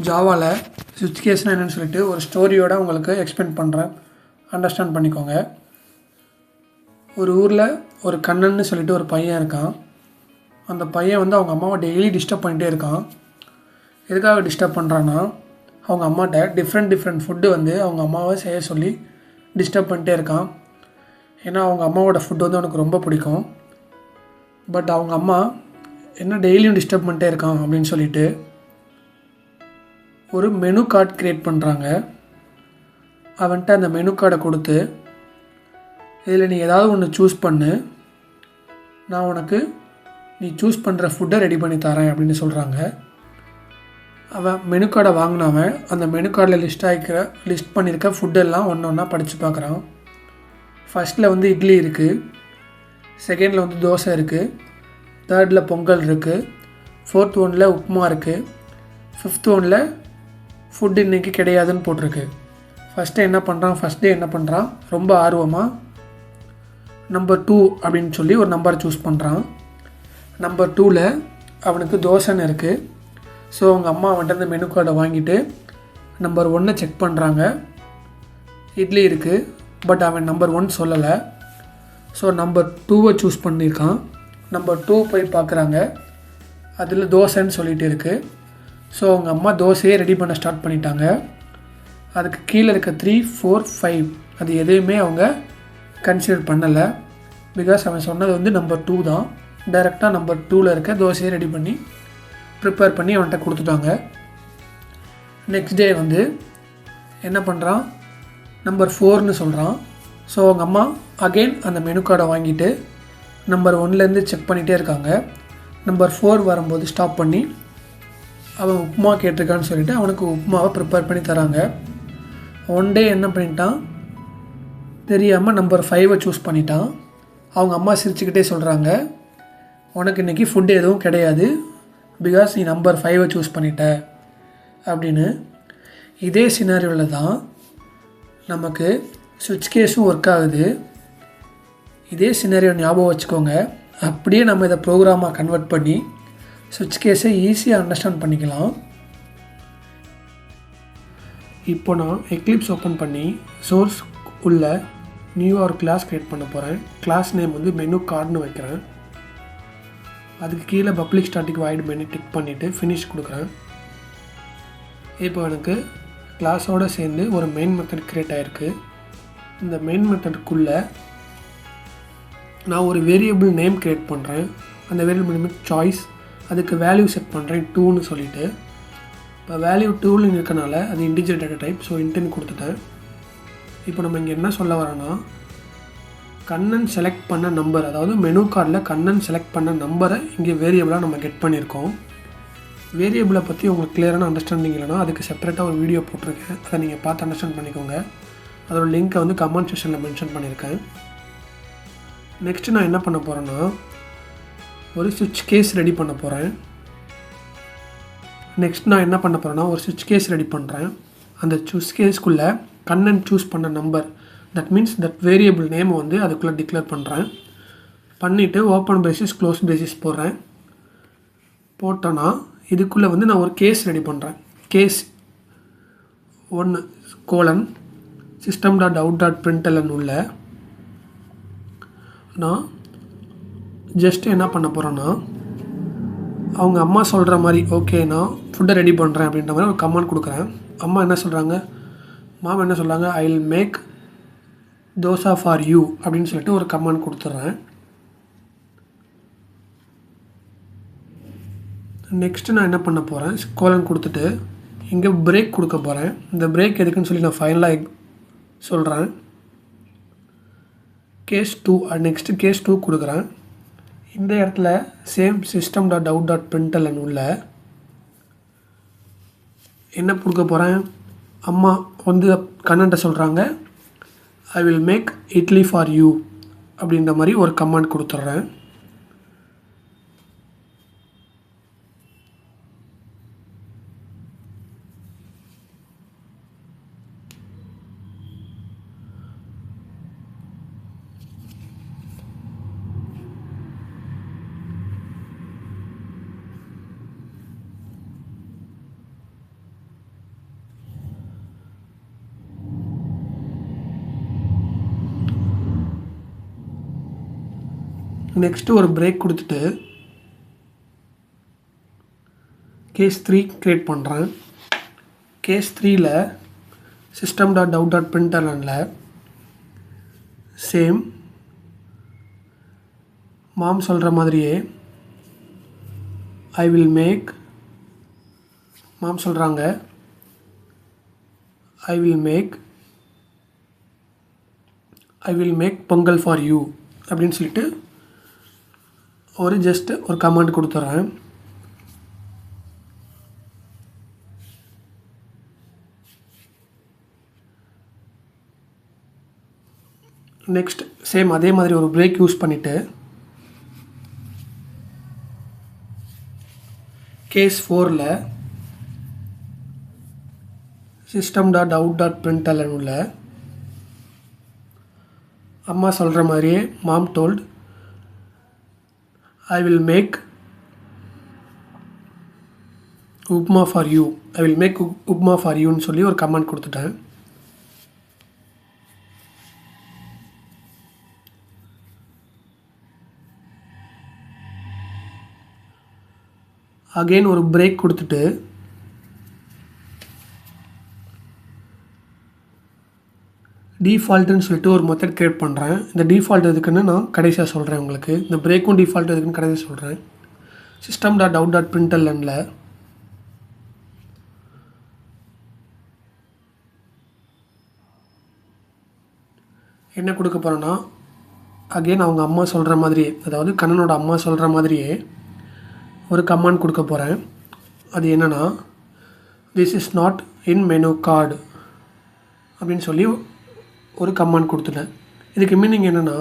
ஜாவாவில் ஸ்விட்ச் கேஸ்னால் என்னென்னு சொல்லிட்டு ஒரு ஸ்டோரியோட உங்களுக்கு எக்ஸ்பிளைன் பண்ணுறேன், அண்டர்ஸ்டாண்ட் பண்ணிக்கோங்க. ஒரு ஊரில் ஒரு கண்ணன்னு சொல்லிட்டு ஒரு பையன் இருக்கான். அந்த பையன் வந்து அவங்க அம்மாவை டெய்லி டிஸ்டர்ப் பண்ணிகிட்டே இருக்கான். எதுக்காக டிஸ்டர்ப் பண்ணுறான்னா, அவங்க அம்மாட்ட டிஃப்ரெண்ட் ஃபுட்டு வந்து அவங்க அம்மாவை செய்ய சொல்லி டிஸ்டர்ப் பண்ணிட்டே இருக்கான். ஏன்னா அவங்க அம்மாவோட ஃபுட்டு வந்து அவனுக்கு ரொம்ப பிடிக்கும். பட் அவங்க அம்மா என்ன டெய்லியும் டிஸ்டர்ப் பண்ணிட்டே இருக்கான் அப்படின்னு சொல்லிட்டு ஒரு மெனு கார்டு க்ரியேட் பண்ணுறாங்க. அவன்கிட்ட அந்த மெனு கார்டை கொடுத்து, இதில் நீ ஏதாவது ஒன்று சூஸ் பண்ணு, நான் உனக்கு நீ சூஸ் பண்ணுற ஃபுட்டை ரெடி பண்ணி தரேன் அப்படின்னு சொல்கிறாங்க. அவன் மெனு கார்டை வாங்கினவன் அந்த மெனு கார்டில் லிஸ்ட் பண்ணியிருக்க ஃபுட்டெல்லாம் ஒன்று ஒன்றா படித்து பார்க்குறான். ஃபஸ்ட்டில் வந்து இட்லி இருக்குது, செகண்டில் வந்து தோசை இருக்குது, தேர்டில் பொங்கல் இருக்குது, ஃபோர்த் ஒன்னில் உப்புமா இருக்குது, ஃபிஃப்த் ஒன்னில் ஃபுட் இன்றைக்கி கிடையாதுன்னு போட்டிருக்கு. ஃபஸ்ட் டே என்ன பண்ணுறான், ரொம்ப ஆர்வமாக நம்பர் 2 அப்படின்னு சொல்லி ஒரு நம்பரை சூஸ் பண்ணுறான். நம்பர் 2ல் அவனுக்கு தோசைன்னு இருக்குது. ஸோ அவங்க அம்மா அவன்கிட்ட அந்த மெனு கார்டை வாங்கிட்டு நம்பர் 1 செக் பண்ணுறாங்க. இட்லி இருக்குது, பட் அவன் நம்பர் 1 சொல்லலை. ஸோ நம்பர் 2 சூஸ் பண்ணியிருக்கான். நம்பர் 2 போய் பார்க்குறாங்க, அதில் தோசைன்னு சொல்லிகிட்டு இருக்குது. ஸோ அவங்க அம்மா தோசையே ரெடி பண்ண ஸ்டார்ட் பண்ணிட்டாங்க. அதுக்கு கீழே இருக்க 3, 4, 5 அது எதையுமே அவங்க கன்சிடர் பண்ணலை. பிகாஸ் அவன் சொன்னது வந்து நம்பர் 2 தான். டைரெக்டாக நம்பர் 2ல் இருக்க தோசையை ரெடி பண்ணி ப்ரிப்பேர் பண்ணி அவன்கிட்ட கொடுத்துட்டாங்க. நெக்ஸ்ட் டே வந்து என்ன பண்ணுறான், நம்பர் 4ன்னு சொல்கிறான். ஸோ அவங்க அம்மா அகெயின் அந்த மெனு கார்டை வாங்கிட்டு நம்பர் 1லேருந்து செக் பண்ணிகிட்டே இருக்காங்க. நம்பர் 4 வரும்போது ஸ்டாப் பண்ணி அவன் உப்புமா கேட்டிருக்கான்னு சொல்லிவிட்டு அவனுக்கு உப்புமாவை ப்ரிப்பேர் பண்ணி தராங்க. ஒன் டே என்ன பண்ணிட்டான் தெரியாமல் நம்பர் 5 சூஸ் பண்ணிட்டான். அவங்க அம்மா சிரிச்சுக்கிட்டே சொல்கிறாங்க, உனக்கு இன்றைக்கி ஃபுட்டு எதுவும் கிடையாது, பிகாஸ் நீ நம்பர் 5 சூஸ் பண்ணிட்ட அப்படின்னு. இதே சினாரியோவில் தான் நமக்கு ஸ்விட்ச் கேஸும் ஒர்க் ஆகுது. இதே சினாரியோ ஞாபகம் வச்சுக்கோங்க. அப்படியே நம்ம இதை ப்ரோக்ராமாக கன்வெர்ட் பண்ணி ஸ்விட்ச் கேஸை ஈஸியாக அண்டர்ஸ்டாண்ட் பண்ணிக்கலாம். இப்போ நான் எக்லிப்ஸ் ஓப்பன் பண்ணி சோர்ஸ் உள்ள நியூவாக ஒரு கிளாஸ் க்ரியேட் பண்ண போகிறேன். கிளாஸ் நேம் வந்து மெனு கார்டுன்னு வைக்கிறேன். அதுக்கு கீழே public static void menu tick பண்ணிவிட்டு ஃபினிஷ் கொடுக்குறேன். இப்போ எனக்கு கிளாஸோடு சேர்ந்து ஒரு மெயின் மெத்தட் க்ரியேட் ஆகிருக்கு. இந்த மெயின் மெத்தடுக்குள்ளே நான் ஒரு வேரியபிள் நேம் க்ரியேட் பண்ணுறேன். அந்த வேரியபிள் நேம் சாய்ஸ். அதுக்கு வேல்யூ செட் பண்ணுறேன் 2ன்னு சொல்லிவிட்டு. இப்போ வேல்யூ 2ன்னு இருக்கனால அது இன்டிஜர் டேட்டா டைப், ஸோ இன்ட்னு கொடுத்துட்டேன். இப்போ நம்ம இங்கே என்ன சொல்ல வரோன்னா, கண்ணன் செலக்ட் பண்ண நம்பர், அதாவது மெனு கார்டில் கண்ணன் செலக்ட் பண்ண நம்பரை இங்கே வேரியபிளாக நம்ம கெட் பண்ணியிருக்கோம். வேரியபிளை பற்றி உங்களுக்கு கிளியரான அண்டர்ஸ்டாண்டிங் இல்லைனா அதுக்கு செப்பரேட்டாக ஒரு வீடியோ போட்டிருக்கேன், அதை நீங்கள் பார்த்து அண்டர்ஸ்டாண்ட் பண்ணிக்கோங்க. அதோட லிங்க்கை வந்து கமெண்ட் செக்ஷனில் மென்ஷன் பண்ணியிருக்கேன். நெக்ஸ்ட்டு நான் என்ன பண்ண போகிறேன்னா, ஒரு ஸ்விட்ச் கேஸ் ரெடி பண்ண போகிறேன். ஒரு ஸ்விட்ச் கேஸ் ரெடி பண்ணுறேன். அந்த ஸ்விட்ச் கேஸ்க்குள்ளே கண்ணன் சூஸ் பண்ண number, that means that variable name வந்து அதுக்குள்ளே டிக்ளேர் பண்ணுறேன். பண்ணிவிட்டு ஓப்பன் பிரேசிஸ் க்ளோஸ் பிரேசிஸ் போடுறேன். போட்டோன்னா இதுக்குள்ளே வந்து நான் ஒரு கேஸ் ரெடி பண்ணுறேன். கேஸ் 1 system.out.println உள்ள நான் ஜஸ்ட் என்ன பண்ண போகிறேன்னா, அவங்க அம்மா சொல்கிற மாதிரி ஓகே நான் ஃபுட்டை ரெடி பண்ணுறேன் அப்படின்ற மாதிரி ஒரு கமெண்ட் கொடுக்குறேன். மாமா என்ன சொல்கிறாங்க, I will make dosa for you அப்படின்னு சொல்லிட்டு ஒரு கமெண்ட் கொடுத்துட்றேன். நெக்ஸ்ட்டு நான் என்ன பண்ண போகிறேன், கோலன் கொடுத்துட்டு இங்கே பிரேக் கொடுக்க போகிறேன். இந்த பிரேக் எதுக்குன்னு சொல்லி நான் ஃபைனலாக சொல்கிறேன். கேஸ் 2 நெக்ஸ்ட்டு கேஸ் 2 கொடுக்குறேன். இந்த இடத்துல சேம் system.out.println உள்ள என்ன கொடுக்க போகிறேன், அம்மா வந்து கண்ணன்ட்ட சொல்கிறாங்க I will make idli for you அப்படின்ற மாதிரி ஒரு கமெண்ட் கொடுத்துட்றேன். நெக்ஸ்ட்டு ஒரு பிரேக் கொடுத்துட்டு கேஸ் 3 க்ரியேட் பண்ணுறேன். கேஸ் 3ல் system.out.printlnல சேம் மாம் சொல்கிற மாதிரியே ஐ வில் மேக், மாம் சொல்கிறாங்க I will make pongal for you அப்படின்னு சொல்லிட்டு ஜஸ்ட் ஒரு கமெண்ட் கொடுத்துட்றேன். நெக்ஸ்ட் சேம் அதே மாதிரி ஒரு பிரேக் யூஸ் பண்ணிவிட்டு கேஸ் 4ல் system.out.println உள்ள அம்மா சொல்கிற மாதிரியே mom told I will make upma for you, I will make upma for யூன்னு சொல்லி ஒரு கமெண்ட் கொடுத்துட்டேன். அகெயின் ஒரு பிரேக் கொடுத்துட்டு டிஃபால்ட்டுன்னு சொல்லிட்டு ஒரு மெத்தட் க்ரியேட் பண்ணுறேன். இந்த டிஃபால்ட் எதுக்குன்னு நான் கடைசியாக சொல்கிறேன் உங்களுக்கு. இந்த பிரேக்கும் டிஃபால்ட் எதுக்குன்னு கடைசியாக சொல்கிறேன். system.out.printlnல என்ன கொடுக்க போகிறேன்னா அகெயின் அவங்க அம்மா சொல்கிற மாதிரியே, அதாவது கண்ணனோட அம்மா சொல்கிற மாதிரியே ஒரு கமாண்ட் கொடுக்க போகிறேன். அது என்னென்னா this is not in menu card அப்படின்னு சொல்லி ஒரு கமாண்ட் கொடுத்துட்டேன். இதுக்கு மீனிங் என்னென்னா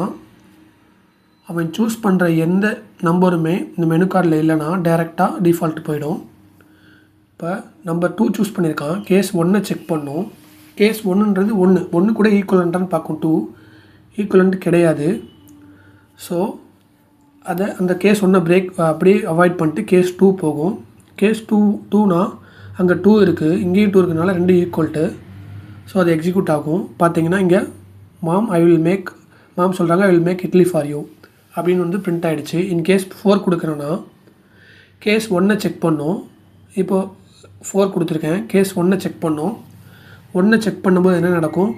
அவன் சூஸ் பண்ணுற எந்த நம்பருமே இந்த மெனு கார்டில் இல்லைன்னா டைரெக்டாக டிஃபால்ட் போயிடும். இப்போ நம்பர் 2 சூஸ் பண்ணியிருக்கான். கேஸ் 1 செக் பண்ணோம். கேஸ் 1ன்றது 1 கூட ஈக்குவலண்ட்டான்னு பார்க்கும். 2 ஈக்குவலண்ட் கிடையாது. ஸோ அந்த கேஸ் 1 பிரேக் அப்படியே அவாய்ட் பண்ணிட்டு கேஸ் 2 போகும். கேஸ் 2னா அங்கே 2 இருக்குது, இங்கேயும் 2 இருக்கிறதுனால 2 ஈக்குவல்ட்டு. ஸோ அது எக்ஸிக்யூட் ஆகும். பார்த்தீங்கன்னா இங்கே மாம் சொல்கிறாங்க I will make idli for you அப்படின்னு பிரிண்ட் ஆகிடுச்சு. இன் கேஸ் 4 கொடுக்குறேன்னா கேஸ் 1 செக் பண்ணோம். இப்போது 4 கொடுத்துருக்கேன். கேஸ் 1 செக் பண்ணோம். 1 செக் பண்ணும்போது என்ன நடக்கும்?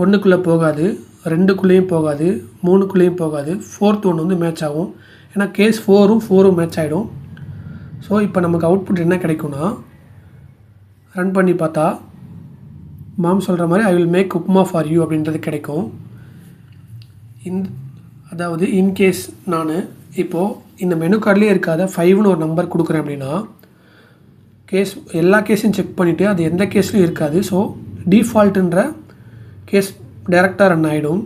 1க்குள்ளே போகாது, 2க்குள்ளேயும் போகாது, 3க்குள்ளேயும் போகாது. 4th ஒன்று மேட்ச் ஆகும். ஏன்னா கேஸ் 4ம் மேட்ச் ஆகிடும். ஸோ இப்போ நமக்கு அவுட்புட் என்ன கிடைக்கும்னா ரன் பண்ணி பார்த்தா மாம் சொல்கிற மாதிரி I will make upma for you அப்படின்றது கிடைக்கும். அதாவது இன்கேஸ் நான் இப்போது இந்த மெனு கார்ட்லேயே இருக்காத 5ன்னு ஒரு நம்பர் கொடுக்குறேன் அப்படின்னா எல்லா கேஸையும் செக் பண்ணிவிட்டு அது எந்த கேஸ்லையும் இருக்காது. ஸோ டிஃபால்ட்டுன்ற கேஸ் டைரெக்டாக ரன் ஆகிடும்.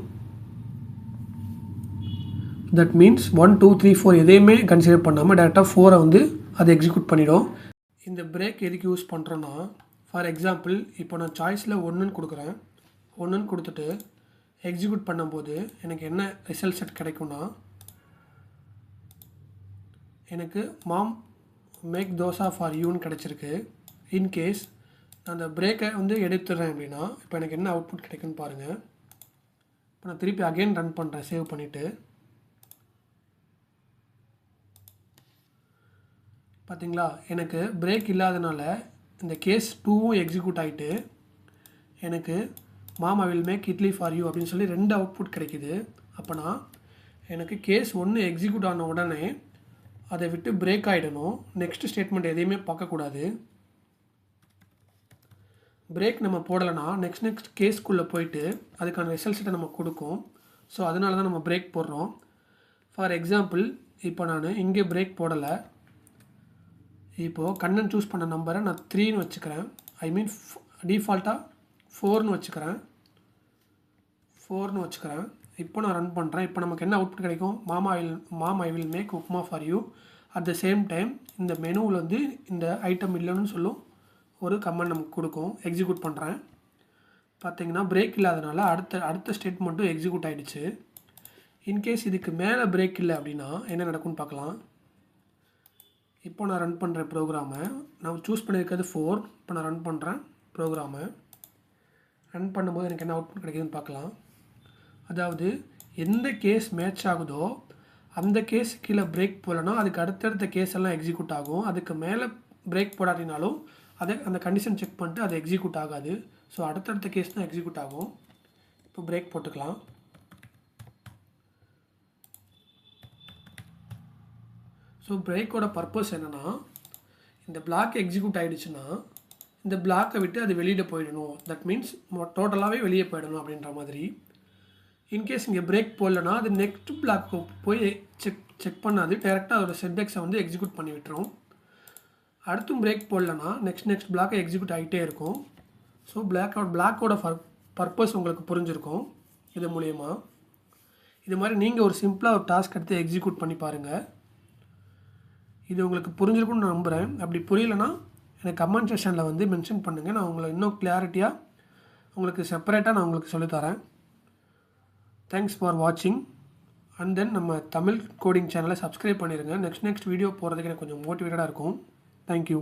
தட் மீன்ஸ் 1 2 3 4 எதையுமே கன்சிடர் பண்ணாமல் டேரெக்டாக 4 அதை எக்ஸிக்யூட் பண்ணிடும். இந்த பிரேக் எதுக்கு யூஸ் பண்ணுறோன்னா ஃபார் எக்ஸாம்பிள் இப்போ நான் சாய்ஸில் 1ன்னு கொடுக்குறேன். 1ன்னு கொடுத்துட்டு எக்ஸிக்யூட் பண்ணும்போது எனக்கு என்ன ரிசல்ட் செட் கிடைக்கும்னா எனக்கு மாம் மேக் தோசா ஃபார் யூன்னு கிடச்சிருக்கு. இன்கேஸ் நான் அந்த பிரேக்கை எடுத்துடுறேன் அப்படின்னா இப்போ எனக்கு என்ன அவுட்புட் கிடைக்குன்னு பாருங்கள். இப்போ நான் திருப்பி அகெயின் ரன் பண்ணுறேன் சேவ் பண்ணிவிட்டு. பார்த்தீங்களா எனக்கு பிரேக் இல்லாதனால இந்த கேஸ் 2ம் எக்ஸிக்யூட் ஆகிட்டு எனக்கு mom I will make idli for you அப்படின்னு சொல்லி 2 அவுட்புட் கிடைக்கிது. அப்போனா எனக்கு கேஸ் 1 எக்ஸிக்யூட் ஆன உடனே அதை விட்டு பிரேக் ஆகிடணும். நெக்ஸ்ட் ஸ்டேட்மெண்ட் எதையுமே பார்க்கக்கூடாது. பிரேக் நம்ம போடலைன்னா நெக்ஸ்ட் கேஸ்க்குள்ளே போயிட்டு அதுக்கான ரிசல்ட்ஸை நம்ம கொடுக்கும். ஸோ அதனால தான் நம்ம பிரேக் போடுறோம். ஃபார் எக்ஸாம்பிள் இப்போ நான் இங்கே பிரேக் போடலை. இப்போது கண்ணன் சூஸ் பண்ண நம்பரை நான் 3ன்னு வச்சுக்கிறேன். ஐ மீன் டிஃபால்ட்டாக 4ன்னு வச்சுக்கிறேன். இப்போ நான் ரன் பண்ணுறேன். இப்போ நமக்கு என்ன அவுட்புட் கிடைக்கும்? Mom I will make upma for you. At the same time இந்த மெனுவில் இந்த ஐட்டம் இல்லைன்னு சொல்லும் ஒரு கமெண்ட் நமக்கு கொடுக்கும். எக்ஸிக்யூட் பண்ணுறேன். பார்த்தீங்கன்னா பிரேக் இல்லாதனால அடுத்த ஸ்டேட்மெண்ட்டும் எக்ஸிக்யூட் ஆகிடுச்சு. இன்கேஸ் இதுக்கு மேலே பிரேக் இல்லை அப்படின்னா என்ன நடக்கும்னு பார்க்கலாம். இப்போ நான் ரன் பண்ணுற ப்ரோக்ராமை நான் சூஸ் பண்ணியிருக்கிறது 4. இப்போ நான் ரன் பண்ணுறேன் ப்ரோக்ராமை. ரன் பண்ணும்போது எனக்கு என்ன அவுட்புட் கிடைக்குதுன்னு பார்க்கலாம். அதாவது எந்த கேஸ் மேட்ச் ஆகுதோ அந்த கேஸ் கீழே பிரேக் போடலன்னா அதுக்கு அடுத்தடுத்த கேஸ் எல்லாம் எக்ஸிக்யூட் ஆகும். அதுக்கு மேலே பிரேக் போடாட்டினாலும் அந்த கண்டிஷன் செக் பண்ணிட்டு அது எக்ஸிக்யூட் ஆகாது. ஸோ அடுத்தடுத்த கேஸ் தான் எக்ஸிக்யூட் ஆகும். இப்போ பிரேக் போட்டுக்கலாம். ஸோ பிரேக்கோட பர்பஸ் என்னென்னா, இந்த பிளாக் எக்ஸிக்யூட் ஆகிடுச்சுன்னா இந்த பிளாக்கை விட்டு அது வெளியில் போயிடணும். தட் மீன்ஸ் டோட்டலாகவே வெளியே போயிடணும் அப்படின்ற மாதிரி. இன்கேஸ் இங்கே பிரேக் போடலன்னா அது நெக்ஸ்ட் பிளாக்கு போய் செக் பண்ணாது, டேரெக்டாக அதோட செட்எக்ஸை வந்து எக்ஸிக்யூட் பண்ணி விட்டுரும். அடுத்தும் பிரேக் போடலன்னா நெக்ஸ்ட் பிளாக்கை எக்ஸிக்யூட் ஆகிட்டே இருக்கும். ஸோ பிளாக்கோட பர்பஸ் உங்களுக்கு புரிஞ்சிருக்கும் இது மூலயமா. இது மாதிரி நீங்கள் ஒரு சிம்பிளாக ஒரு டாஸ்க் எடுத்து எக்ஸிக்யூட் பண்ணி பாருங்கள். இது உங்களுக்கு புரிஞ்சிருக்கும்னு நான் நம்புகிறேன். அப்படி புரியலைன்னா எனக்கு கமெண்ட் செக்ஷனில் வந்து மென்ஷன் பண்ணுங்கள். நான் உங்களை இன்னும் கிளாரிட்டியாக உங்களுக்கு செப்பரேட்டாக நான் உங்களுக்கு சொல்லித்தரேன். தேங்க்ஸ் ஃபார் வாட்சிங். அண்ட் தென் நம்ம தமிழ் கோடிங் சேனலை சப்ஸ்கிரைப் பண்ணிடுங்க. நெக்ஸ்ட் வீடியோ போகிறதுக்கு எனக்கு கொஞ்சம் மோட்டிவேட்டடாக இருக்கும். தேங்க்யூ.